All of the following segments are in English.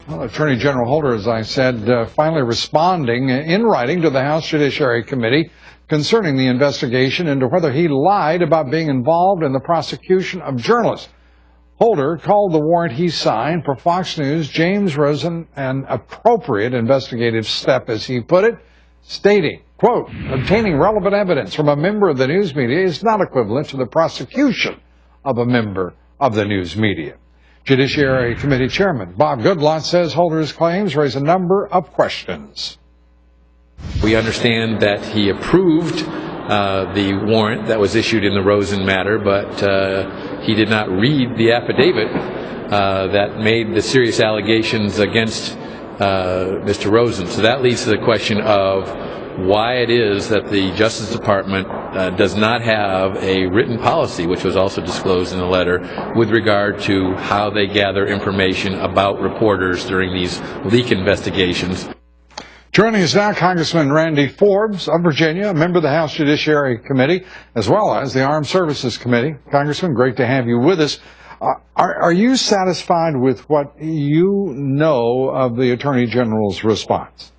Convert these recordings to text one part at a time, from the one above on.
Well, Attorney General Holder, as I said, finally responding in writing to the House Judiciary Committee concerning the investigation into whether he lied about being involved in the prosecution of journalists. Holder called the warrant he signed for Fox News' James Rosen an appropriate investigative step, as he put it, stating, quote, obtaining relevant evidence from a member of the news media is not equivalent to the prosecution of a member of the news media. Judiciary Committee Chairman Bob Goodlatte says Holder's claims raise a number of questions. We understand that he approved the warrant that was issued in the Rosen matter, but he did not read the affidavit that made the serious allegations against Mr. Rosen. So that leads to the question of why it is that the Justice Department does not have a written policy, which was also disclosed in the letter, with regard to how they gather information about reporters during these leak investigations. Joining us now, Congressman Randy Forbes of Virginia, a member of the House Judiciary Committee, as well as the Armed Services Committee. Congressman, great to have you with us. Are you satisfied with what you know of the Attorney General's response?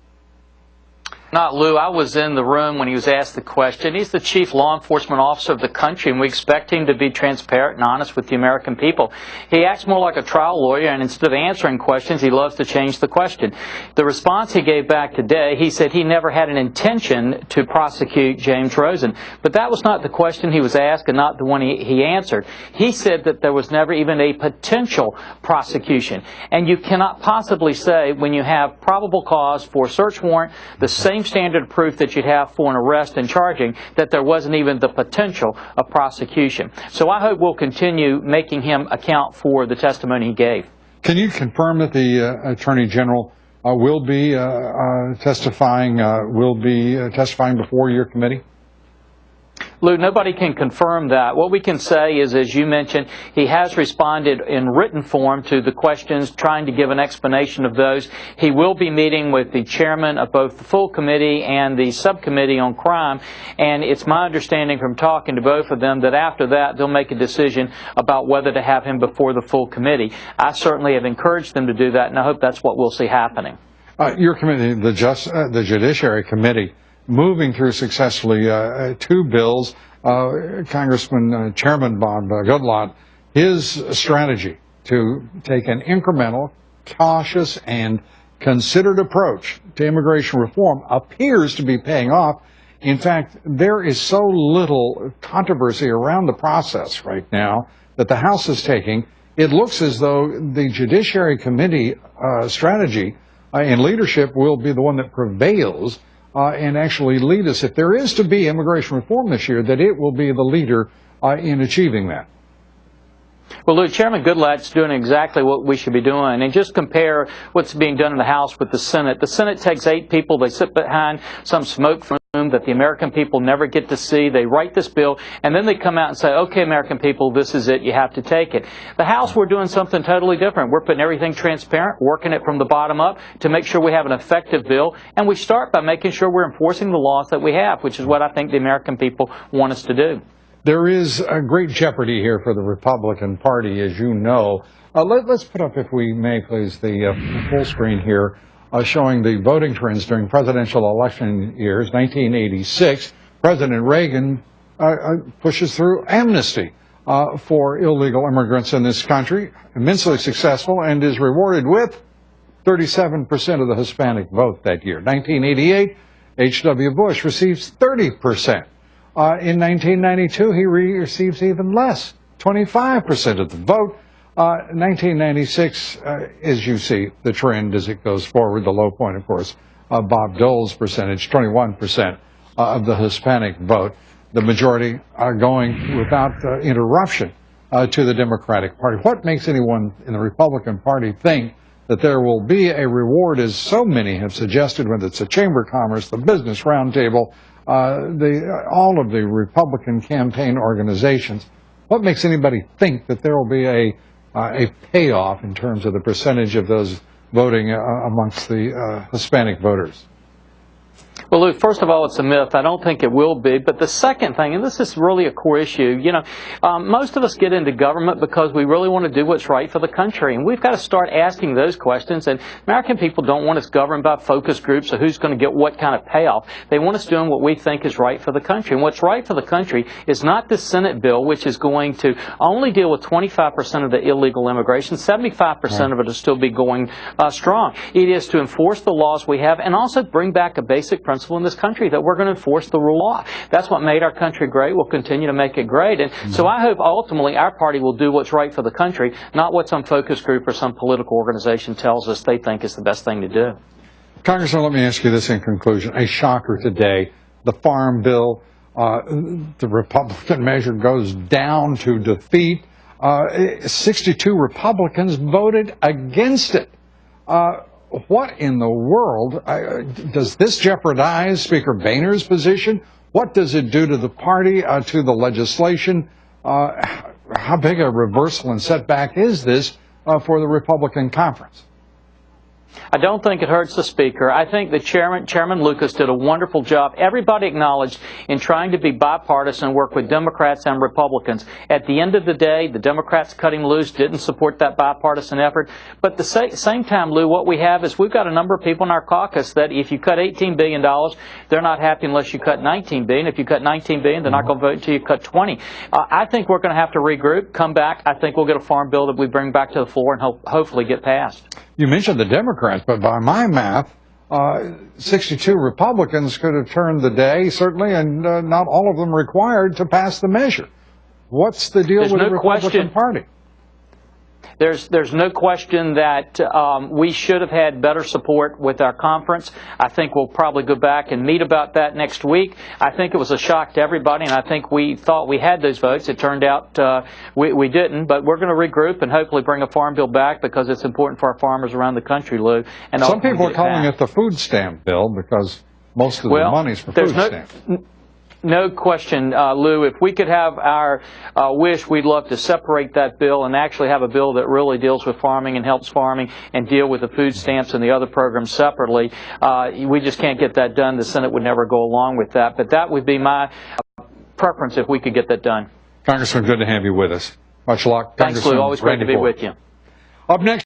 Not Lou. I was in the room when he was asked the question. He's the chief law enforcement officer of the country, and we expect him to be transparent and honest with the American people. He acts more like a trial lawyer, and instead of answering questions, he loves to change the question. The response he gave back today, he said he never had an intention to prosecute James Rosen. But that was not the question he was asked and not the one he answered. He said that there was never even a potential prosecution. And you cannot possibly say when you have probable cause for a search warrant, the same standard of proof that you'd have for an arrest and charging, that there wasn't even the potential of prosecution. So I hope we'll continue making him account for the testimony he gave. Can you confirm that the Attorney General will be testifying before your committee? Lou, nobody can confirm that. What we can say is, as you mentioned, he has responded in written form to the questions, trying to give an explanation of those. He will be meeting with the chairman of both the full committee and the subcommittee on crime, and it's my understanding from talking to both of them that after that they'll make a decision about whether to have him before the full committee. I certainly have encouraged them to do that, and I hope that's what we'll see happening. Your committee, the Judiciary Committee, moving through successfully two bills. Chairman Bob Goodlatte, his strategy to take an incremental, cautious, and considered approach to immigration reform appears to be paying off. In fact, there is so little controversy around the process right now that the House is taking. It looks as though the Judiciary Committee strategy and leadership will be the one that prevails and actually lead us, if there is to be immigration reform this year, that it will be the leader in achieving that. Well, Lou, Chairman Goodlatte's doing exactly what we should be doing. And just compare what's being done in the House with the Senate. The Senate takes 8 people. They sit behind some smoke room that the American people never get to see. They write this bill, and then they come out and say, okay, American people, this is it. You have to take it. The House, we're doing something totally different. We're putting everything transparent, working it from the bottom up to make sure we have an effective bill. And we start by making sure we're enforcing the laws that we have, which is what I think the American people want us to do. There is a great jeopardy here for the Republican Party, as you know. Let's put up, if we may, please, the full screen here showing the voting trends during presidential election years. 1986, President Reagan pushes through amnesty for illegal immigrants in this country, immensely successful, and is rewarded with 37% of the Hispanic vote that year. 1988, H.W. Bush receives 30%. In 1992, he receives even less, 25% of the vote. 1996, as you see the trend as it goes forward, the low point, of course, Bob Dole's percentage, 21% of the Hispanic vote. The majority are going without interruption to the Democratic Party. What makes anyone in the Republican Party think that there will be a reward, as so many have suggested, whether it's the Chamber of Commerce, the Business Roundtable, all of the Republican campaign organizations? What makes anybody think that there will be a payoff in terms of the percentage of those voting amongst the Hispanic voters? Well, Lou, first of all, it's a myth. I don't think it will be. But the second thing, and this is really a core issue, most of us get into government because we really want to do what's right for the country. And we've got to start asking those questions. And American people don't want us governed by focus groups or who's going to get what kind of payoff. They want us doing what we think is right for the country. And what's right for the country is not this Senate bill, which is going to only deal with 25% of the illegal immigration. 75% of it will still be going strong. It is to enforce the laws we have and also bring back a basic principle in this country that we're going to enforce the rule of law. That's what made our country great. We'll continue to make it great. And so I hope ultimately our party will do what's right for the country, not what some focus group or some political organization tells us they think is the best thing to do. Congressman, let me ask you this in conclusion. A shocker today, the Farm Bill, the Republican measure goes down to defeat. 62 Republicans voted against it. What in the world? Does this jeopardize Speaker Boehner's position? What does it do to the party, to the legislation? How big a reversal and setback is this for the Republican conference? I don't think it hurts the Speaker. I think the Chairman Lucas did a wonderful job. Everybody acknowledged in trying to be bipartisan and work with Democrats and Republicans. At the end of the day, the Democrats cut him loose, didn't support that bipartisan effort. But at the same time, Lou, what we have is we've got a number of people in our caucus that if you cut $18 billion, they're not happy unless you cut $19 billion. If you cut $19 billion, they're not going to vote until you cut 20. I think we're going to have to regroup, come back. I think we'll get a farm bill that we bring back to the floor and hopefully get passed. You mentioned the Democrats, but by my math, 62 Republicans could have turned the day, certainly, and not all of them required to pass the measure. What's the deal with the Republican Party? There's no question that we should have had better support with our conference. I think we'll probably go back and meet about that next week. I think it was a shock to everybody, and I think we thought we had those votes. It turned out we didn't, but we're going to regroup and hopefully bring a farm bill back because it's important for our farmers around the country, Lou. And some people are calling it the food stamp bill because most of the money's for food stamps. No question, Lou, if we could have our wish, we'd love to separate that bill and actually have a bill that really deals with farming and helps farming and deal with the food stamps and the other programs separately. We just can't get that done. The Senate would never go along with that. But that would be my preference if we could get that done. Congressman, good to have you with us. Much luck. Thanks, Lou. Always great to be with you. Up next.